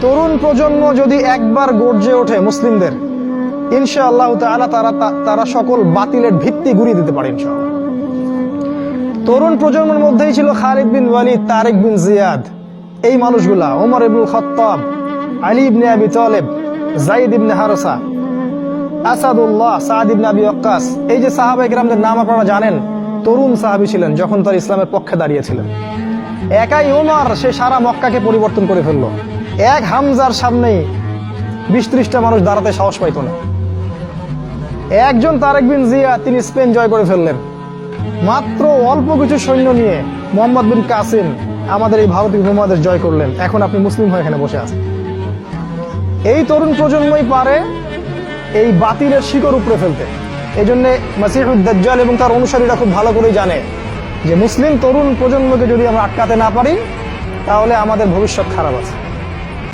তরুণ প্রজন্ম যদি একবার গর্জে ওঠে মুসলিমদের, ইনশাআল্লাহ তাআলা তারা সকল বাতিলের ভিত্তি গুঁড়িয়ে দিতে পারে ইনশাআল্লাহ। তরুণ প্রজন্মের মধ্যেই ছিল খালিদ বিন ওয়ালিদ, তারেক বিন জিয়াদ, এই মানুষগুলা, ওমর ইবনুল খাত্তাব, আলী ইবনে আবি তালেব, যায়েদ ইবনে হারসা, আসাদুল্লাহ, সাদ ইবনে আবি ওয়াক্কাস। এই যে সাহাবায়ে কেরামদের নাম আপনারা জানেন, তরুণ সাহাবী ছিলেন যখন তার ইসলামের পক্ষে দাঁড়িয়েছিলেন। একাই ওমর সে সারা মক্কাকে পরিবর্তন করে ফেললো। এক হামজার সামনেই 20-30টা মানুষ দাঁড়াতে সাহস পাইত না। একজন তারেক বিন জিয়াদ, তিনি স্পেন জয় করে ফেললেন মাত্র অল্প কিছু সৈন্য নিয়ে। মোহাম্মদ বিন কাসিম আমাদের এই ভারতীয় উপমহাদেশ জয় করলেন। এখন আপনি মুসলিম হয়ে এখানে বসে আছেন। এই তরুণ প্রজন্মই পারে এই বাতিলের শিকড় উপড়ে ফেলতে। এই জন্য মাসিহুদ দাজ্জাল এবং তার অনুসারীরা খুব ভালো করেই জানে যে মুসলিম তরুণ প্রজন্মকে যদি আমরা আটকাতে না পারি, তাহলে আমাদের ভবিষ্যৎ খারাপ আছে।